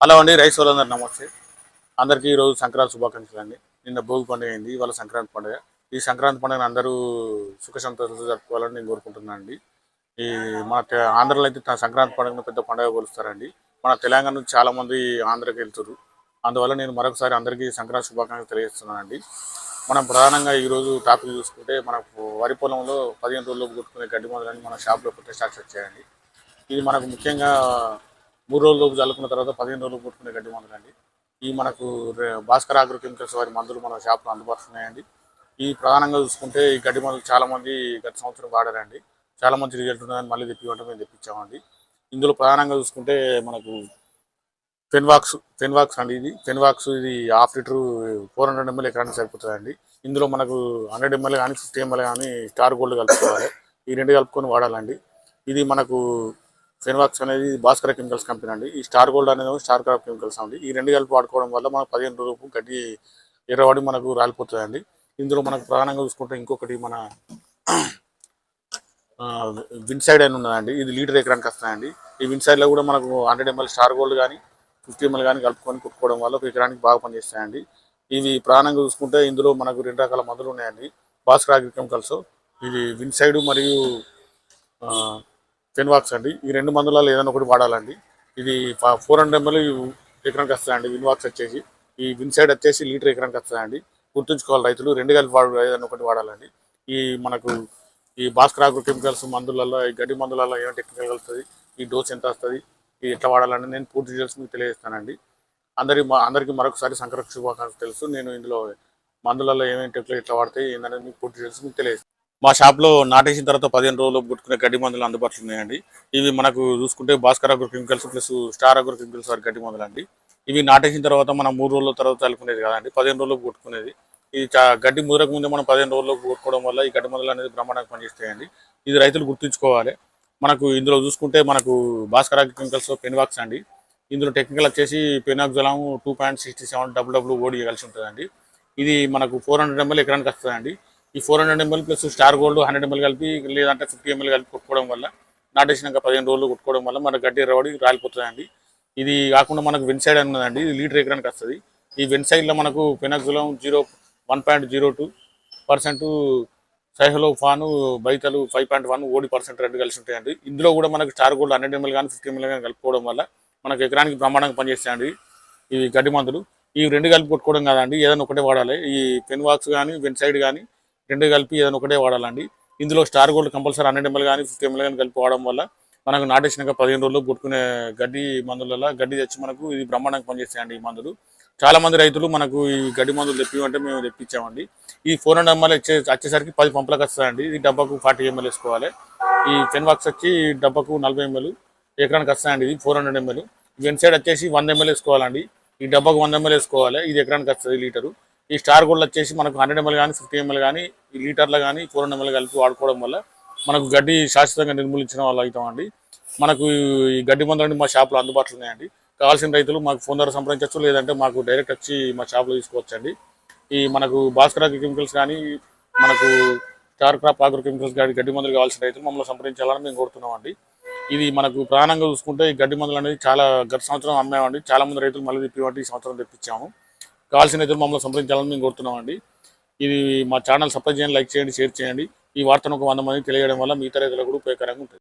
Hello అండి, rice వాళ్ళందరూ నమస్తే. అందరికీ ఈరోజు సంక్రాంతి శుభాకాంక్షలు అండి. నిన్న భోగి పండుగ అయింది, ఇవాళ సంక్రాంతి పండుగ. ఈ సంక్రాంతి పండుగను అందరూ సుఖ సంతోషాలతో జరుపుకోవాలని నేను కోరుకుంటున్నాను అండి. ఈ మన ఆంధ్రలో అయితే సంక్రాంతి పండుగను పెద్ద పండుగ కొలుస్తారండి. మన తెలంగాణ నుంచి చాలామంది ఆంధ్రకి వెళ్తారు. అందువల్ల నేను మరొకసారి అందరికీ సంక్రాంతి శుభాకాంక్షలు తెలియజేస్తున్నానండి. మనం ప్రధానంగా ఈరోజు టాపిక్ చూసుకుంటే మనకు వరి పొలంలో 15 రోజుల్లో కొట్టుకునే గడ్డి మొదలని మన షాప్లో కొట్టే స్టార్ట్స్ వచ్చాయండి. ఇది మనకు ముఖ్యంగా 3 రోజుల్లోపు చల్లుకున్న తర్వాత 15 రోజులు కొట్టుకునే గడ్డి మందులండి. ఈ మనకు భాస్కర్ ఆగ్రో కెమికల్స్ వారి మందులు మన షాప్లో అందుబాటులో ఉన్నాయండి. ఈ ప్రధానంగా చూసుకుంటే ఈ గడ్డి మందులు చాలామంది గత సంవత్సరం వాడారండి. చాలా మంచి రిజల్ట్ ఉందని మళ్ళీ తెప్పివ్వడం మేము తెప్పించామండి. ఇందులో ప్రధానంగా చూసుకుంటే మనకు ఫెన్వాక్స్ అండి. ఫెన్వాక్స్ ఇది హాఫ్ లీటర్ 400 ml ఎకరానికి సరిపోతుందండి. ఇందులో మనకు 100 ml కానీ 50 ml కానీ స్టార్ గోల్డ్ కలుపుకోవాలి. ఈ రెండు కలుపుకొని వాడాలండి. ఇది మనకు ఫెన్వాక్స్ అనేది భాస్కర్ కెమికల్స్ కంపెనీ అండి. ఈ స్టార్ గోల్డ్ అనేది స్టార్ క్రాప్ కెమికల్స్ అండి. ఈ రెండు కలిపి వాడుకోవడం వల్ల మనకు 15 రోజులకు గడ్డి ఎర్రవాడి మనకు రాలిపోతుందండి. ఇందులో మనకు ప్రధానంగా చూసుకుంటే ఇంకొకటి మన విన్సైడ్ అని ఉన్నదండి. ఇది లీటర్ ఎకరానికి వస్తాయండి. ఈ విన్సైడ్లో కూడా మనకు 100 ml స్టార్ గోల్డ్ కానీ 50 ml కానీ కలుపుకొని కుట్టుకోవడం వల్ల ఒక ఎకరానికి బాగా పనిచేస్తాయండి. ఇవి ప్రధానంగా చూసుకుంటే ఇందులో మనకు 2 రకాల మందులు ఉన్నాయండి. భాస్కర్ ఆగ్రో కెమికల్స్ ఇది విన్సైడ్ మరియు ఫెన్వాక్స్ అండి. ఈ రెండు మందులలో ఏదైనా ఒకటి వాడాలండి. ఇది 400 ml ఎకరానికి వస్తాయండి. విన్వాక్స్ వచ్చేసి, ఈ విన్సైడ్ వచ్చేసి లీటర్ ఎకరానికి వస్తాయండి. గుర్తుంచుకోవాలి రైతులు, రెండు కలిపి ఏదైనా ఒకటి వాడాలండి. ఈ మనకు ఈ భాస్కర్ ఆగ్రో కెమికల్స్ మందులలో, ఈ గడ్డి మందులలో ఏమైనా టెక్నికల్ కలుస్తుంది, ఈ డోస్ ఎంత వస్తుంది, ఇది ఎట్లా వాడాలని నేను పూర్తి డీటెయిల్స్ మీకు తెలియజేస్తానండి. అందరికీ మరొకసారి సంక్రాంతి శుభాకాంక్షలు తెలుసు. నేను ఇందులో మందులలో ఏమేమి టెక్నికల్ ఎట్లా వాడితే ఏంటనేది మీకు పూర్తి డీటెయిల్స్ మీకు తెలియజేస్తాను. మా షాప్లో నాటేసిన తర్వాత 15 రోజులు పుట్టుకునే గడ్డి మందులు అందుబాటులో ఉన్నాయండి. ఇవి మనకు చూసుకుంటే Bhaskar agro chemicals plus star agro chemicals వారి గడ్డి మందులు అండి. ఇవి నాటేసిన తర్వాత మనం 3 రోజుల తర్వాత చల్లుకునేది కదండి, 15 రోజులకు కొట్టుకునేది. ఇది గడ్డి ముదరకు ముందే మనం 15 రోజులకు కొట్టుకోవడం వల్ల ఈ గడ్డి మందులు అనేది బ్రహ్మాండంగా పనిచేస్తాయండి. ఇది రైతులు గుర్తుంచుకోవాలి. మనకు ఇందులో చూసుకుంటే మనకు భాస్కర్ ఆగ్రో కెమికల్స్ ఫెన్వాక్స్ అండి. ఇందులో టెక్నికల్ వచ్చేసి పెనాక్జలాము 2.67 WWOD కలిసి ఉంటుందండి. ఇది మనకు 400 ml ఎకరానికి వస్తుందండి. ఈ 400 ml plus star gold 100 ml కలిపి, లేదంటే 50 ml కలిపి కొట్టుకోవడం వల్ల, నాటేసినాక 15 రోజులు కొట్టుకోవడం వల్ల మన గడ్డి ఎర్రబడి రాలిపోతుందండి. ఇది కాకుండా మనకు వెన్సైడ్ ఉన్నదండి. ఇది లీటర్ ఎకరానికి వస్తుంది. ఈ వెన్సైడ్లో మనకు పెనాక్జలం 1.02% సైహలోఫాను బైతలు 5.1 OD% రెండు కలిసి ఉంటాయండి. ఇందులో కూడా మనకు స్టార్ గోల్డ్ 100 ml కానీ 50 ml కానీ కలుపుకోవడం వల్ల మనకు ఎకరానికి బ్రహ్మాండంగా పనిచేస్తాయండి ఇవి గడ్డి మందులు. ఈ రెండు కలిపి కొట్టుకోవడం కాదండి, ఏదైనా ఒకటే వాడాలి. ఈ ఫెన్వాక్స్ కానీ వెన్సైడ్ కానీ రెండు కలిపి ఏదైనా ఒకటే వాడాలండి. ఇందులో స్టార్ గోల్డ్ కంపల్సరీ 100 ml కానీ 50 ml కానీ కలిపి వాడడం వల్ల మనకు నాటేసినాక 15 రోజుల్లో కొట్టుకునే గడ్డి మందులలో గడ్డి తెచ్చి మనకు ఇది బ్రహ్మాండంగా పనిచేస్తాయండి ఈ మందులు. చాలా మంది రైతులు మనకు ఈ గడ్డి మందులు తెప్పిమంటే మేము తెప్పించామండి. ఈ 400 ml వచ్చేసరికి 10 పంపులకు వస్తాయండి. ఇది డబ్బాకు 40 ml వేసుకోవాలి. ఈ ఫెన్వాక్స్ వచ్చి డబ్బాకు 40 ml ఎకరానికి వస్తాయండి. ఇది 400 ml. వెన్సైడ్ వచ్చేసి 100 ml వేసుకోవాలండి. ఈ డబ్బాకు 100 ml వేసుకోవాలి. ఇది ఎకరానికి వస్తుంది లీటరు. ఈ స్టార్ గోల్డ్ వచ్చేసి మనకు 100 ml కానీ 50 ml కానీ ఈ లీటర్లో కానీ 400 ml కలిపి వాడుకోవడం వల్ల మనకు గడ్డి శాశ్వతంగా నిర్మూలించిన వాళ్ళు అవుతామండి. మనకు ఈ గడ్డి మందులు మా షాప్లో అందుబాటులో ఉన్నాయండి. కావాల్సిన రైతులు మాకు ఫోన్ ద్వారా సంప్రదించవచ్చు, లేదంటే మాకు డైరెక్ట్ వచ్చి మా షాప్లో తీసుకోవచ్చండి. ఈ మనకు భాస్కర్ ఆగ్రో కెమికల్స్ కానీ మనకు స్టార్ క్రాప్ ఆగ్రో కెమికల్స్ కానీ గడ్డి మందులు కావాల్సిన రైతులు మమ్మల్ని సంప్రదించాలని మేము కోరుతున్నామండి. ఇది మనకు ప్రధానంగా చూసుకుంటే ఈ గడ్డి మందులు అనేది చాలా గత సంవత్సరం అమ్మామండి. చాలా మంది రైతులు మళ్ళీ తెప్పివ్వండి ఈ సంవత్సరం తెప్పించాము. కావాల్సిన రైతులు మమ్మల్ని సంప్రదించాలని మేము కోరుతున్నామండి. ఇది మా ఛానల్ సబ్స్క్రైబ్ చేయండి, లైక్ చేయండి, షేర్ చేయండి. ఈ వార్తను ఒక 100 మందికి తెలియడం వల్ల మిగతా రైతులకు కూడా ఉపయోగకరంగా ఉంటుంది.